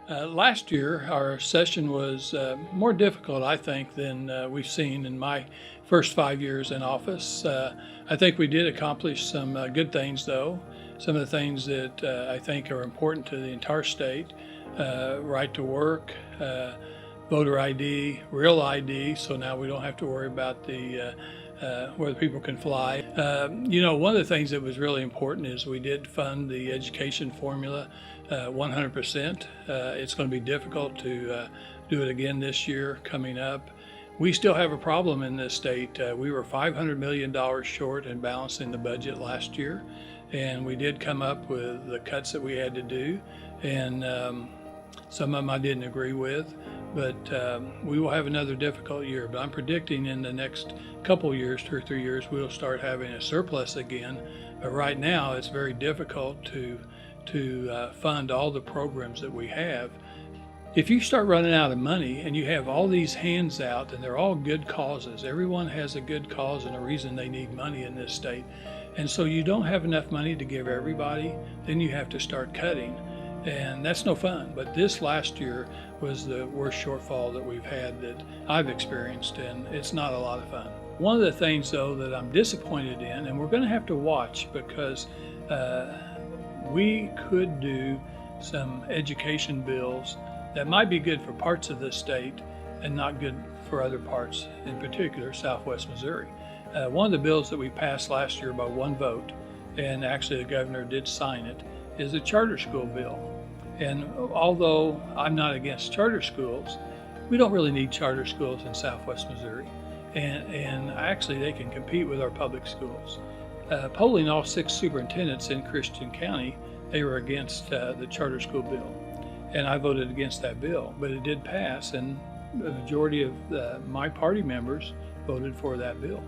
Last year, our session was more difficult, I think, than we've seen in my first 5 years in office. I think we did accomplish some good things, though. Some of the things that I think are important to the entire state: right to work, voter ID, real ID, so now we don't have to worry about the whether people can fly. One of the things that was really important is we did fund the education formula 100%. It's going to be difficult to do it again this year coming up. We still have a problem in this state. We were $500 million short in balancing the budget last year, and we did come up with the cuts that we had to do, and some of them I didn't agree with, but we will have another difficult year. But I'm predicting in the next couple of years, 2 or 3 years, we'll start having a surplus again. But right now, it's very difficult to fund all the programs that we have. If you start running out of money and you have all these hands out and they're all good causes, everyone has a good cause and a reason they need money in this state, and so you don't have enough money to give everybody, then you have to start cutting, and that's no fun. But this last year was the worst shortfall that we've had that I've experienced, and it's not a lot of fun. One of the things, though, that I'm disappointed in, and we're going to have to watch, because we could do some education bills that might be good for parts of the state and not good for other parts, in particular Southwest Missouri. One of the bills that we passed last year by one vote, and actually the governor did sign it, is a charter school bill. And although I'm not against charter schools, we don't really need charter schools in Southwest Missouri. And actually they can compete with our public schools. Polling all 6 superintendents in Christian County, they were against the charter school bill. And I voted against that bill, but it did pass, and the majority of my party members voted for that bill.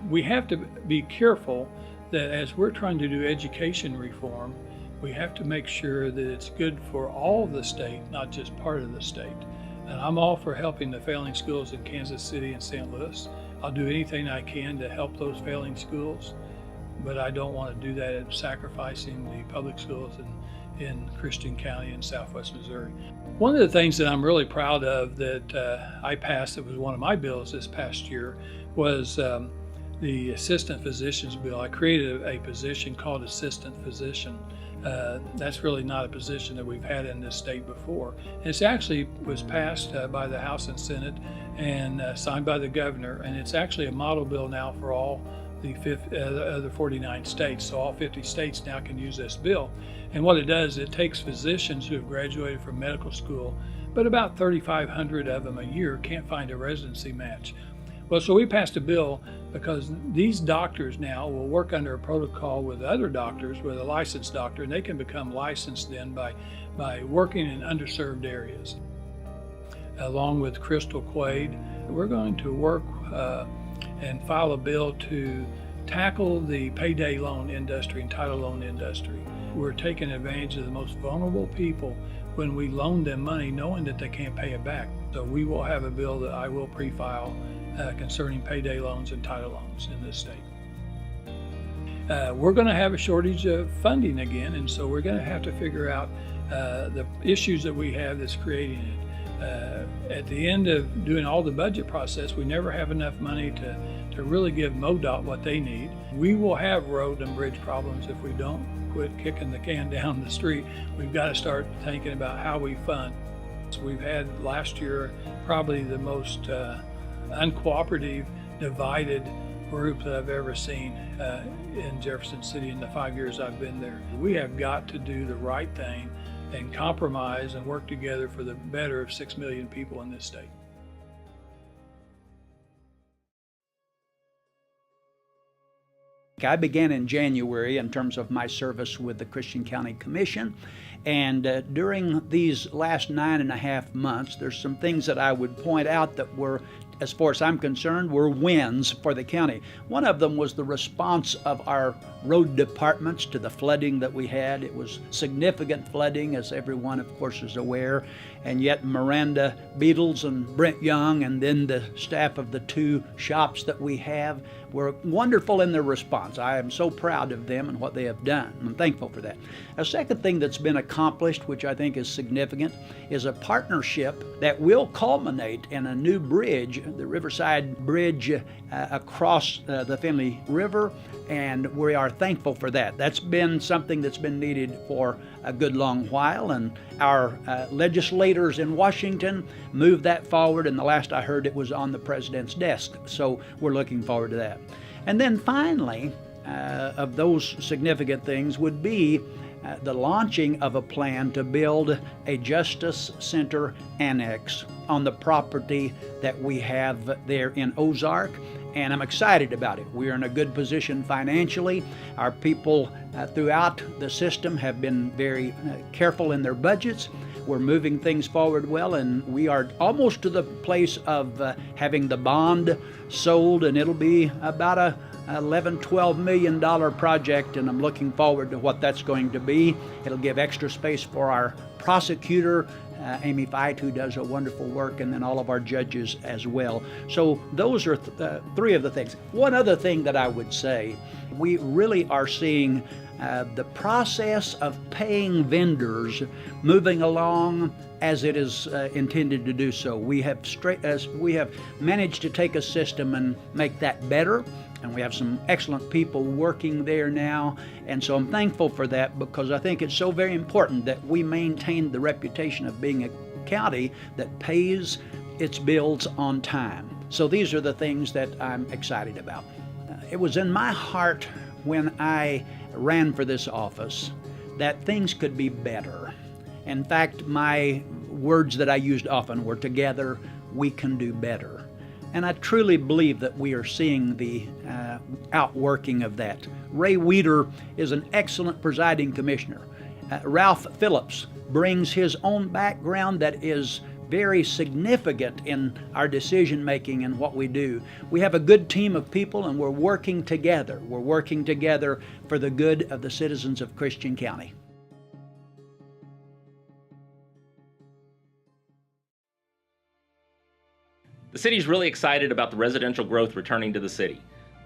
We have to be careful that as we're trying to do education reform, we have to make sure that it's good for all of the state, not just part of the state. And I'm all for helping the failing schools in Kansas City and St. Louis. I'll do anything I can to help those failing schools, but I don't want to do that at sacrificing the public schools in Christian County and Southwest Missouri. One of the things that I'm really proud of that I passed, that was one of my bills this past year, was the assistant physician's bill. I created a position called assistant physician. That's really not a position that we've had in this state before. It's actually was passed by the House and Senate and signed by the governor, and it's actually a model bill now for all the other 49 states. So all 50 states now can use this bill. And what it does, it takes physicians who have graduated from medical school, but about 3,500 of them a year can't find a residency match. Well, so we passed a bill because these doctors now will work under a protocol with other doctors, with a licensed doctor, and they can become licensed then by working in underserved areas. Along with Crystal Quaid, we're going to work and file a bill to tackle the payday loan industry and title loan industry. We're taking advantage of the most vulnerable people when we loan them money knowing that they can't pay it back. So we will have a bill that I will pre-file concerning payday loans and title loans in this state. We're going to have a shortage of funding again, and so we're going to have to figure out the issues that we have that's creating it. At the end of doing all the budget process, we never have enough money to really give MoDOT what they need. We will have road and bridge problems if we don't quit kicking the can down the street. We've got to start thinking about how we fund. So we've had last year probably the most uncooperative, divided group that I've ever seen in Jefferson City in the 5 years I've been there. We have got to do the right thing and compromise and work together for the better of 6 million people in this state. I began in January in terms of my service with the Christian County Commission, and during these last 9.5 months, there's some things that I would point out that were as far as I'm concerned, were wins for the county. One of them was the response of our road departments to the flooding that we had. It was significant flooding, as everyone, of course, is aware, and yet Miranda Beatles and Brent Young, and then the staff of the two shops that we have, were wonderful in their response. I am so proud of them and what they have done. I'm thankful for that. A second thing that's been accomplished, which I think is significant, is a partnership that will culminate in a new bridge, the Riverside Bridge across the Finley River, and we are thankful for that. That's been something that's been needed for a good long while, and our legislators in Washington moved that forward, and the last I heard it was on the president's desk, so we're looking forward to that. And then finally, of those significant things would be the launching of a plan to build a Justice Center annex on the property that we have there in Ozark, and I'm excited about it. We're in a good position financially. Our people throughout the system have been very careful in their budgets. We're moving things forward well, and we are almost to the place of having the bond sold, and it'll be about a $11-12 million project, and I'm looking forward to what that's going to be. It'll give extra space for our prosecutor, Amy Fight, who does a wonderful work, and then all of our judges as well. So those are three of the things. One other thing that I would say, we really are seeing the process of paying vendors moving along as it is intended to do so. We have managed to take a system and make that better, and we have some excellent people working there now, and so I'm thankful for that, because I think it's so very important that we maintain the reputation of being a county that pays its bills on time. So these are the things that I'm excited about. It was in my heart when I ran for this office that things could be better. In fact, my words that I used often were, together we can do better. And I truly believe that we are seeing the outworking of that. Ray Weeder is an excellent presiding commissioner. Ralph Phillips brings his own background that is very significant in our decision making and what we do. We have a good team of people, and we're working together. We're working together for the good of the citizens of Christian County. The city's really excited about the residential growth returning to the city.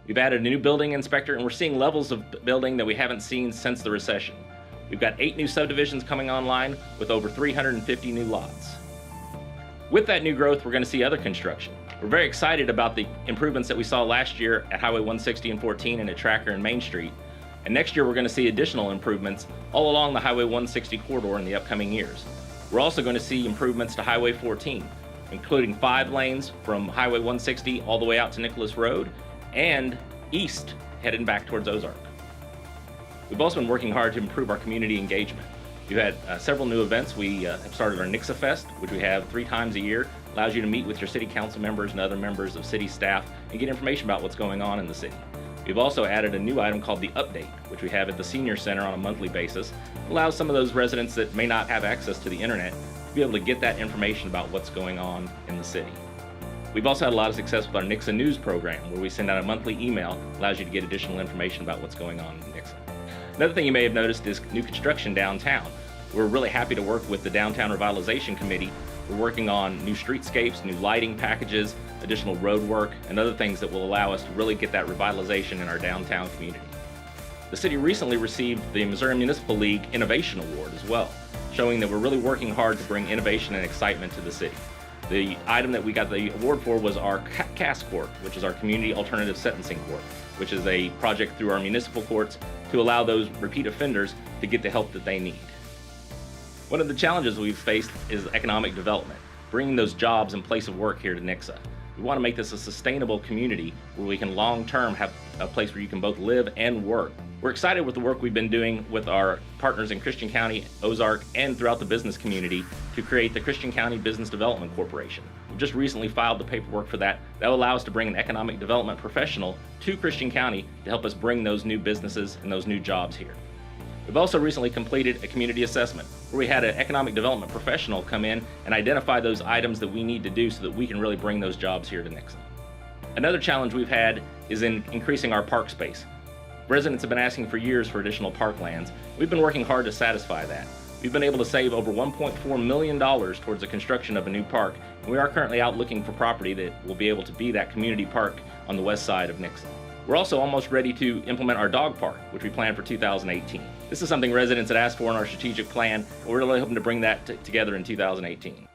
We've added a new building inspector, and we're seeing levels of building that we haven't seen since the recession. We've got 8 new subdivisions coming online with over 350 new lots. With that new growth, we're going to see other construction. We're very excited about the improvements that we saw last year at Highway 160 and 14 and at Tracker and Main Street. And next year, we're going to see additional improvements all along the Highway 160 corridor in the upcoming years. We're also going to see improvements to Highway 14, including 5 lanes from Highway 160 all the way out to Nicholas Road and east heading back towards Ozark. We've also been working hard to improve our community engagement. We've had several new events. We have started our Nixa Fest, which we have 3 times a year. Allows you to meet with your city council members and other members of city staff and get information about what's going on in the city. We've also added a new item called the Update, which we have at the Senior Center on a monthly basis. It allows some of those residents that may not have access to the internet to be able to get that information about what's going on in the city. We've also had a lot of success with our Nixa News program, where we send out a monthly email, allows you to get additional information about what's going on in Nixa. Another thing you may have noticed is new construction downtown. We're really happy to work with the Downtown Revitalization Committee. We're working on new streetscapes, new lighting packages, additional road work, and other things that will allow us to really get that revitalization in our downtown community. The city recently received the Missouri Municipal League Innovation Award as well, showing that we're really working hard to bring innovation and excitement to the city. The item that we got the award for was our CAS Court, which is our Community Alternative Sentencing Court, which is a project through our municipal courts to allow those repeat offenders to get the help that they need. One of the challenges we've faced is economic development, bringing those jobs and place of work here to Nixa. We want to make this a sustainable community where we can long-term have a place where you can both live and work. We're excited with the work we've been doing with our partners in Christian County, Ozark, and throughout the business community to create the Christian County Business Development Corporation. We've just recently filed the paperwork for that. That will allow us to bring an economic development professional to Christian County to help us bring those new businesses and those new jobs here. We've also recently completed a community assessment where we had an economic development professional come in and identify those items that we need to do so that we can really bring those jobs here to Nixa. Another challenge we've had is in increasing our park space. Residents have been asking for years for additional parklands. We've been working hard to satisfy that. We've been able to save over $1.4 million towards the construction of a new park, and we are currently out looking for property that will be able to be that community park on the west side of Nixa. We're also almost ready to implement our dog park, which we planned for 2018. This is something residents had asked for in our strategic plan, and we're really hoping to bring that together in 2018.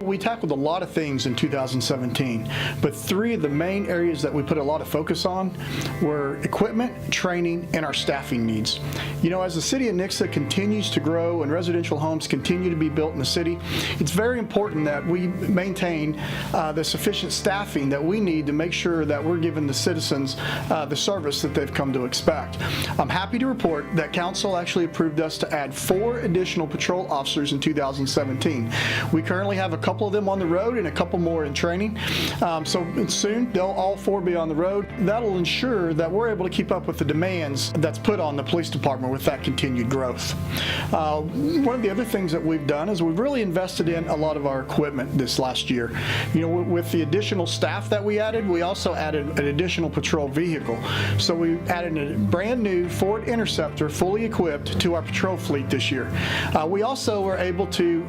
We tackled a lot of things in 2017, but three of the main areas that we put a lot of focus on were equipment, training, and our staffing needs. You know, as the city of Nixa continues to grow and residential homes continue to be built in the city, it's very important that we maintain the sufficient staffing that we need to make sure that we're giving the citizens the service that they've come to expect. I'm happy to report that council actually approved us to add 4 additional patrol officers in 2017. We currently have a couple of them on the road and a couple more in training. So soon they'll all 4 be on the road. That'll ensure that we're able to keep up with the demands that's put on the police department with that continued growth. One of the other things that we've done is we've really invested in a lot of our equipment this last year. You know, with the additional staff that we added, we also added an additional patrol vehicle. So we added a brand new Ford Interceptor fully equipped to our patrol fleet this year. We also were able to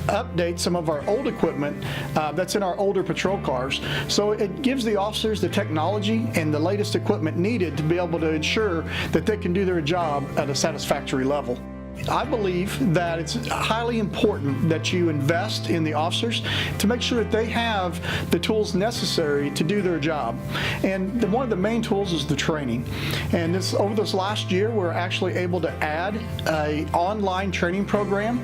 update some of our old equipment that's in our older patrol cars. So it gives the officers the technology and the latest equipment needed to be able to ensure that they can do their job at a satisfactory level. I believe that it's highly important that you invest in the officers to make sure that they have the tools necessary to do their job. And one of the main tools is the training. And over this last year, we're actually able to add an online training program,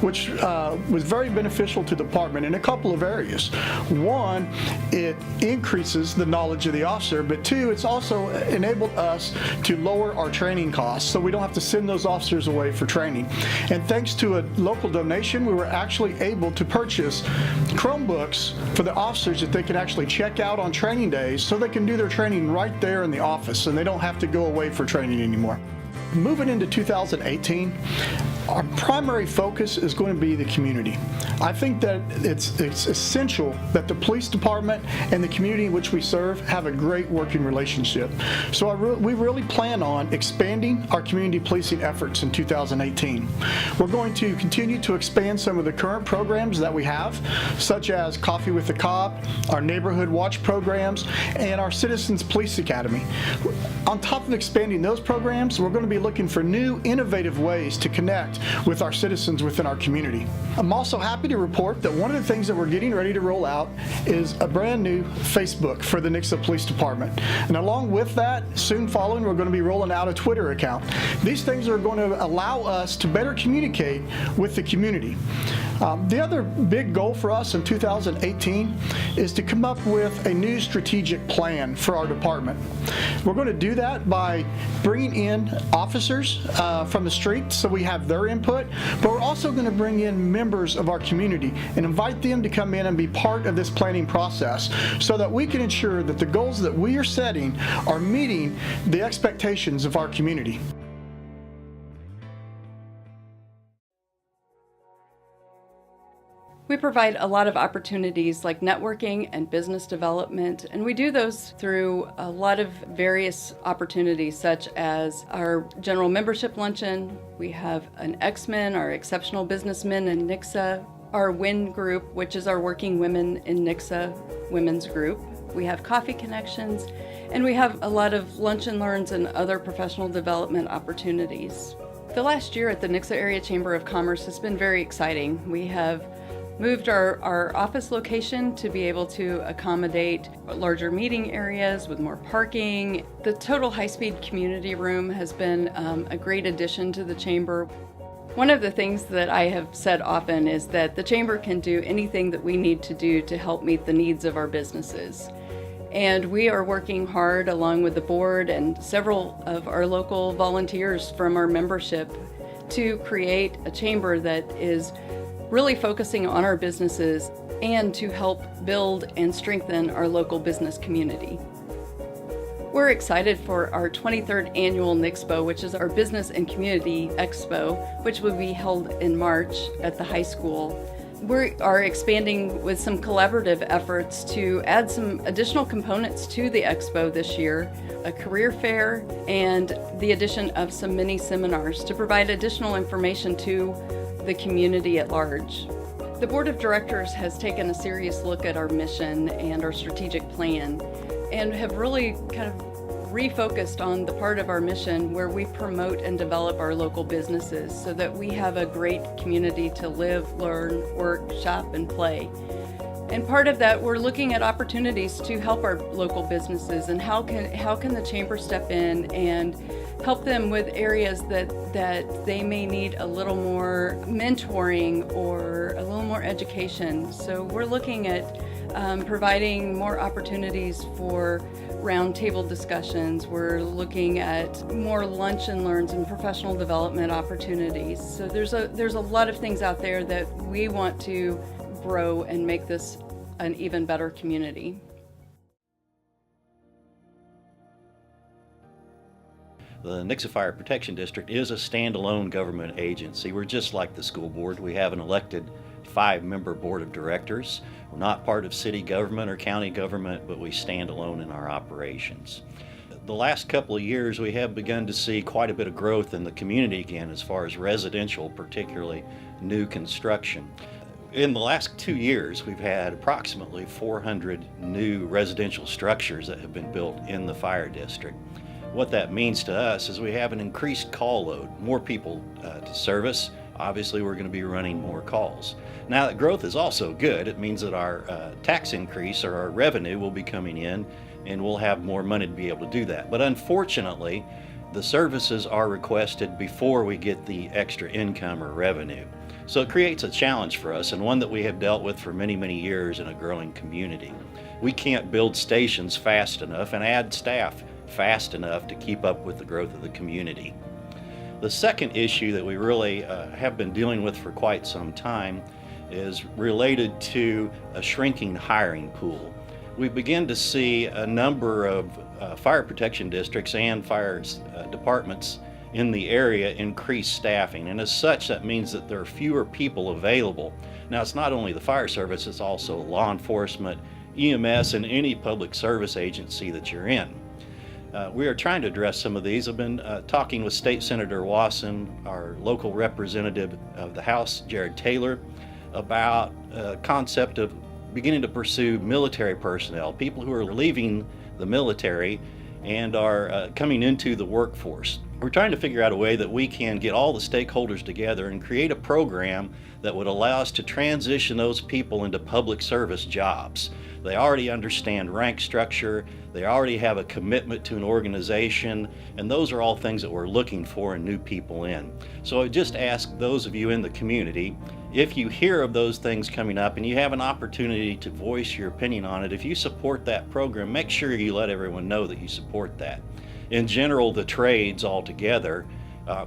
which was very beneficial to the department in a couple of areas. One, it increases the knowledge of the officer, but 2, it's also enabled us to lower our training costs so we don't have to send those officers away for training. And thanks to a local donation, we were actually able to purchase Chromebooks for the officers that they can actually check out on training days so they can do their training right there in the office and they don't have to go away for training anymore. Moving into 2018, our primary focus is going to be the community. I think that it's essential that the police department and the community in which we serve have a great working relationship. So we really plan on expanding our community policing efforts in 2018. We're going to continue to expand some of the current programs that we have, such as Coffee with the Cop, our Neighborhood Watch programs, and our Citizens Police Academy. On top of expanding those programs, we're going to be looking for new, innovative ways to connect with our citizens within our community. I'm also happy to report that one of the things that we're getting ready to roll out is a brand new Facebook for the Nixa Police Department. And along with that, soon following, we're going to be rolling out a Twitter account. These things are going to allow us to better communicate with the community. The other big goal for us in 2018 is to come up with a new strategic plan for our department. We're going to do that by bringing in officers from the street so we have their input, but we're also going to bring in members of our community and invite them to come in and be part of this planning process so that we can ensure that the goals that we are setting are meeting the expectations of our community. We provide a lot of opportunities like networking and business development, and we do those through a lot of various opportunities such as our general membership luncheon. We have an X-Men, our Exceptional Businessmen in Nixa, our WIN group, which is our Working Women in Nixa women's group. We have Coffee Connections, and we have a lot of lunch and learns and other professional development opportunities. The last year at the Nixa Area Chamber of Commerce has been very exciting. We have moved our office location to be able to accommodate larger meeting areas with more parking. The total high-speed community room has been a great addition to the chamber. One of the things that I have said often is that the chamber can do anything that we need to do to help meet the needs of our businesses. And we are working hard along with the board and several of our local volunteers from our membership to create a chamber that is really focusing on our businesses and to help build and strengthen our local business community. We're excited for our 23rd annual NIXPO, which is our Business and Community Expo, which will be held in March at the high school. We are expanding with some collaborative efforts to add some additional components to the expo this year, a career fair, and the addition of some mini seminars to provide additional information to the community at large. The Board of Directors has taken a serious look at our mission and our strategic plan and have really kind of refocused on the part of our mission where we promote and develop our local businesses so that we have a great community to live, learn, work, shop, and play. And part of that, we're looking at opportunities to help our local businesses and how can the chamber step in and help them with areas that they may need a little more mentoring or a little more education. So we're looking at providing more opportunities for roundtable discussions. We're looking at more lunch and learns and professional development opportunities. So there's a lot of things out there that we want to grow and make this an even better community. The Nixa Fire Protection District is a standalone government agency. We're just like the school board. We have an elected 5-member board of directors. We're not part of city government or county government, but we stand alone in our operations. The last couple of years, we have begun to see quite a bit of growth in the community again as far as residential, particularly new construction. In the last 2 years, we've had approximately 400 new residential structures that have been built in the fire district. What that means to us is we have an increased call load, more people to service. Obviously, we're going to be running more calls. Now, that growth is also good. It means that our tax increase or our revenue will be coming in and we'll have more money to be able to do that. But unfortunately, the services are requested before we get the extra income or revenue. So it creates a challenge for us and one that we have dealt with for many, many years in a growing community. We can't build stations fast enough and add staff fast enough to keep up with the growth of the community. The second issue that we really have been dealing with for quite some time is related to a shrinking hiring pool. We begin to see a number of fire protection districts and fire departments in the area increase staffing, and as such that means that there are fewer people available. Now, it's not only the fire service, it's also law enforcement, EMS, and any public service agency that you're in. We are trying to address some of these. I've been talking with State Senator Wasson, our local representative of the House, Jared Taylor, about a concept of beginning to pursue military personnel, people who are leaving the military and are coming into the workforce. We're trying to figure out a way that we can get all the stakeholders together and create a program that would allow us to transition those people into public service jobs. They already understand rank structure, they already have a commitment to an organization, and those are all things that we're looking for in new people in. So I just ask those of you in the community, if you hear of those things coming up and you have an opportunity to voice your opinion on it, if you support that program, make sure you let everyone know that you support that. In general, the trades altogether,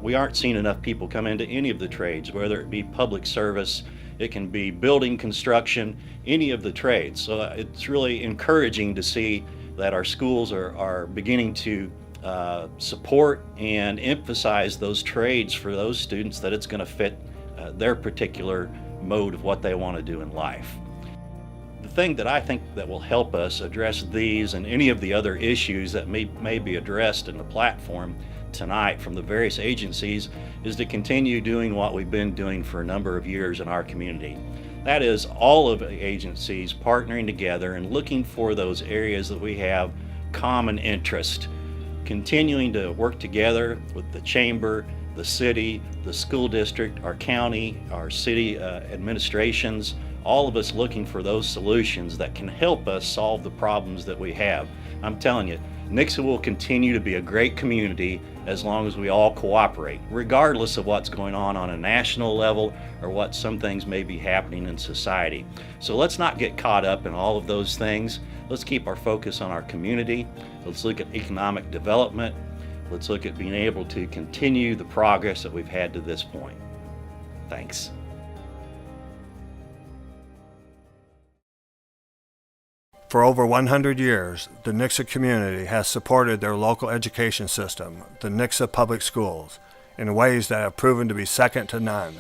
we aren't seeing enough people come into any of the trades, whether it be public service, it can be building construction, any of the trades. So it's really encouraging to see that our schools are beginning to support and emphasize those trades for those students, that it's going to fit their particular mode of what they want to do in life. The thing that I think that will help us address these and any of the other issues that may be addressed in the platform tonight from the various agencies is to continue doing what we've been doing for a number of years in our community. That is, all of the agencies partnering together and looking for those areas that we have common interest, continuing to work together with the chamber, the city, the school district, our county, our city administrations, all of us looking for those solutions that can help us solve the problems that we have. I'm telling you, Nixa will continue to be a great community as long as we all cooperate, regardless of what's going on a national level or what some things may be happening in society. So let's not get caught up in all of those things. Let's keep our focus on our community. Let's look at economic development. Let's look at being able to continue the progress that we've had to this point. Thanks. For over 100 years, the Nixa community has supported their local education system, the Nixa Public Schools, in ways that have proven to be second to none.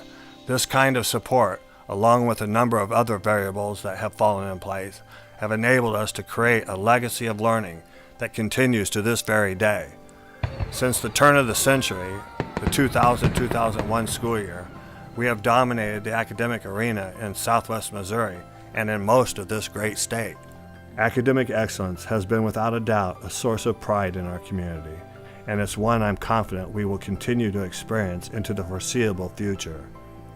This kind of support, along with a number of other variables that have fallen in place, have enabled us to create a legacy of learning that continues to this very day. Since the turn of the century, the 2000-2001 school year, we have dominated the academic arena in Southwest Missouri and in most of this great state. Academic excellence has been without a doubt a source of pride in our community, and it's one I'm confident we will continue to experience into the foreseeable future.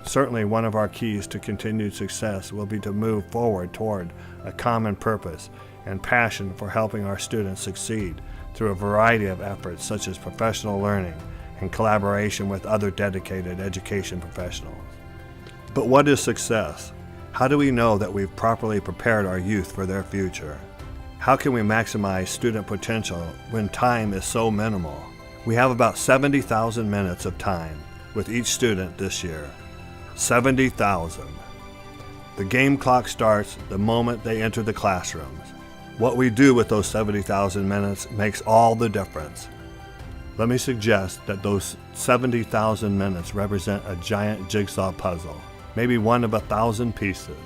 Certainly one of our keys to continued success will be to move forward toward a common purpose and passion for helping our students succeed through a variety of efforts such as professional learning and collaboration with other dedicated education professionals. But what is success? How do we know that we've properly prepared our youth for their future? How can we maximize student potential when time is so minimal? We have about 70,000 minutes of time with each student this year. 70,000. The game clock starts the moment they enter the classrooms. What we do with those 70,000 minutes makes all the difference. Let me suggest that those 70,000 minutes represent a giant jigsaw puzzle, maybe one of 1,000 pieces.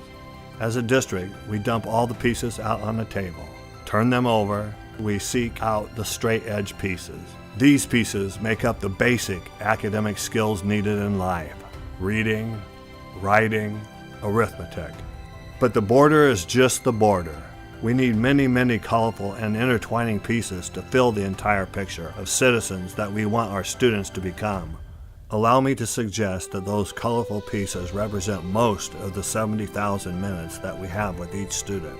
As a district, we dump all the pieces out on the table, turn them over, we seek out the straight edge pieces. These pieces make up the basic academic skills needed in life: reading, writing, arithmetic. But the border is just the border. We need many, many colorful and intertwining pieces to fill the entire picture of citizens that we want our students to become. Allow me to suggest that those colorful pieces represent most of the 70,000 minutes that we have with each student.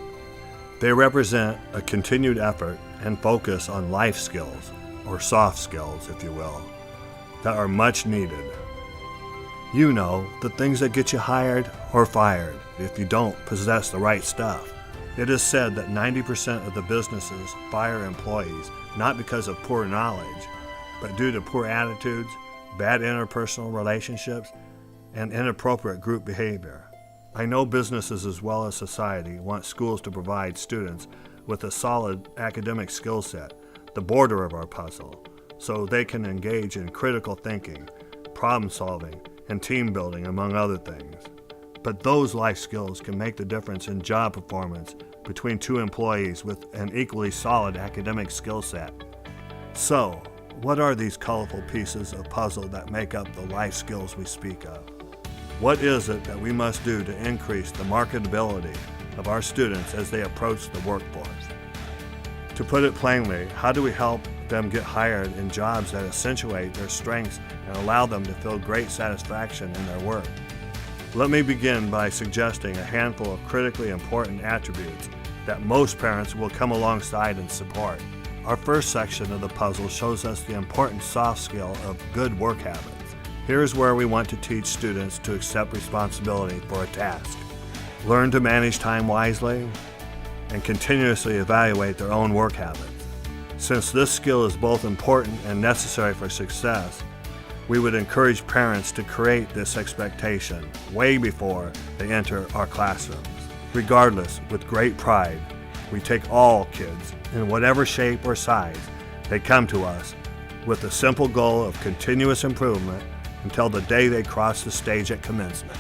They represent a continued effort and focus on life skills, or soft skills, if you will, that are much needed. You know, the things that get you hired or fired if you don't possess the right stuff. It is said that 90% of the businesses fire employees not because of poor knowledge, but due to poor attitudes, bad interpersonal relationships, and inappropriate group behavior. I know businesses as well as society want schools to provide students with a solid academic skill set, the border of our puzzle, so they can engage in critical thinking, problem solving, and team building, among other things. But those life skills can make the difference in job performance between two employees with an equally solid academic skill set. So, what are these colorful pieces of puzzle that make up the life skills we speak of? What is it that we must do to increase the marketability of our students as they approach the workforce? To put it plainly, how do we help them get hired in jobs that accentuate their strengths and allow them to feel great satisfaction in their work? Let me begin by suggesting a handful of critically important attributes that most parents will come alongside and support. Our first section of the puzzle shows us the important soft skill of good work habits. Here's where we want to teach students to accept responsibility for a task, learn to manage time wisely, and continuously evaluate their own work habits. Since this skill is both important and necessary for success, we would encourage parents to create this expectation way before they enter our classrooms. Regardless, with great pride, we take all kids, in whatever shape or size, they come to us with the simple goal of continuous improvement until the day they cross the stage at commencement.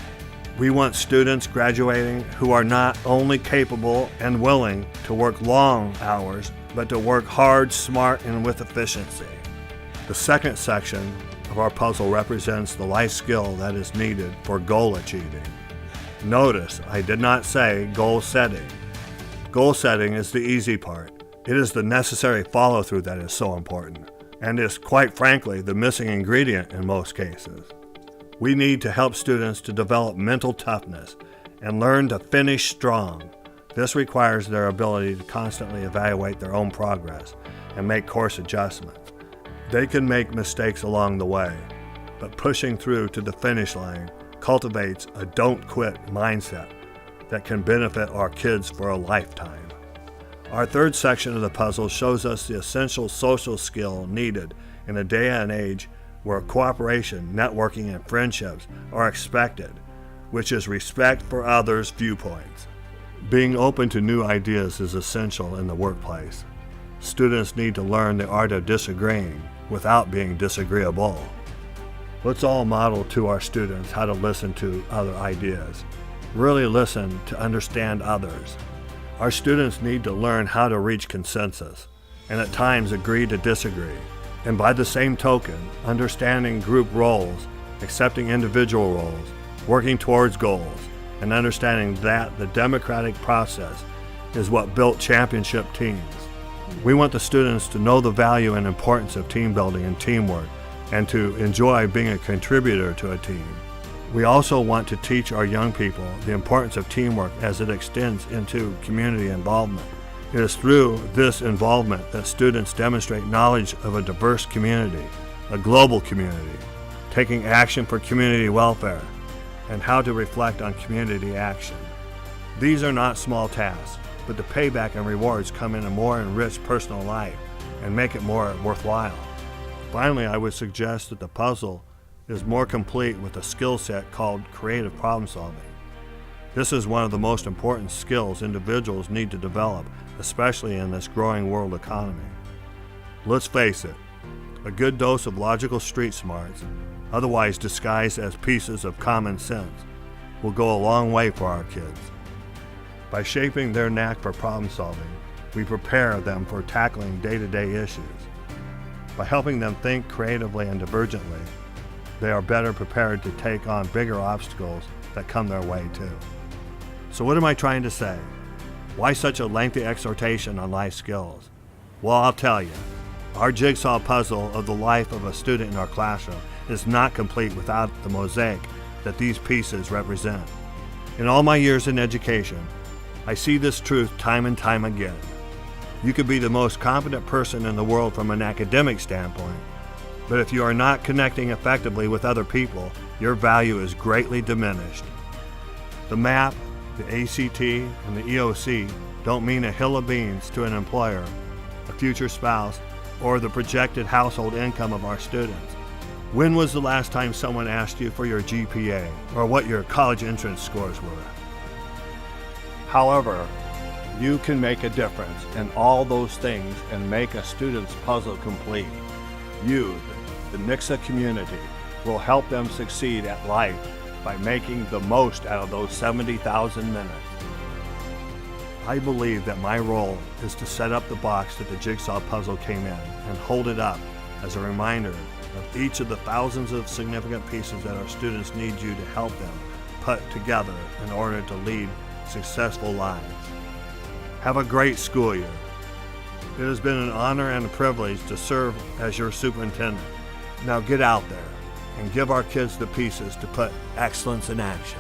We want students graduating who are not only capable and willing to work long hours, but to work hard, smart, and with efficiency. The second section of our puzzle represents the life skill that is needed for goal achieving. Notice, I did not say goal setting. Goal setting is the easy part. It is the necessary follow-through that is so important, and is quite frankly the missing ingredient in most cases. We need to help students to develop mental toughness and learn to finish strong. This requires their ability to constantly evaluate their own progress and make course adjustments. They can make mistakes along the way, but pushing through to the finish line cultivates a don't quit mindset that can benefit our kids for a lifetime. Our third section of the puzzle shows us the essential social skill needed in a day and age where cooperation, networking, and friendships are expected, which is respect for others' viewpoints. Being open to new ideas is essential in the workplace. Students need to learn the art of disagreeing without being disagreeable. Let's all model to our students how to listen to other ideas. Really listen to understand others. Our students need to learn how to reach consensus, and at times agree to disagree. And by the same token, understanding group roles, accepting individual roles, working towards goals, and understanding that the democratic process is what built championship teams. We want the students to know the value and importance of team building and teamwork, and to enjoy being a contributor to a team. We also want to teach our young people the importance of teamwork as it extends into community involvement. It is through this involvement that students demonstrate knowledge of a diverse community, a global community, taking action for community welfare, and how to reflect on community action. These are not small tasks, but the payback and rewards come in a more enriched personal life and make it more worthwhile. Finally, I would suggest that the puzzle is more complete with a skill set called creative problem solving. This is one of the most important skills individuals need to develop, especially in this growing world economy. Let's face it, a good dose of logical street smarts, otherwise disguised as pieces of common sense, will go a long way for our kids. By shaping their knack for problem solving, we prepare them for tackling day-to-day issues. By helping them think creatively and divergently, they are better prepared to take on bigger obstacles that come their way too. So what am I trying to say? Why such a lengthy exhortation on life skills? Well, I'll tell you. Our jigsaw puzzle of the life of a student in our classroom is not complete without the mosaic that these pieces represent. In all my years in education, I see this truth time and time again. You could be the most competent person in the world from an academic standpoint, but if you are not connecting effectively with other people, your value is greatly diminished. The MAP, the ACT, and the EOC don't mean a hill of beans to an employer, a future spouse, or the projected household income of our students. When was the last time someone asked you for your GPA or what your college entrance scores were? However, you can make a difference in all those things and make a student's puzzle complete. You, the Nixa community, will help them succeed at life by making the most out of those 70,000 minutes. I believe that my role is to set up the box that the jigsaw puzzle came in and hold it up as a reminder of each of the thousands of significant pieces that our students need you to help them put together in order to lead successful lives. Have a great school year. It has been an honor and a privilege to serve as your superintendent. Now get out there and give our kids the pieces to put excellence in action.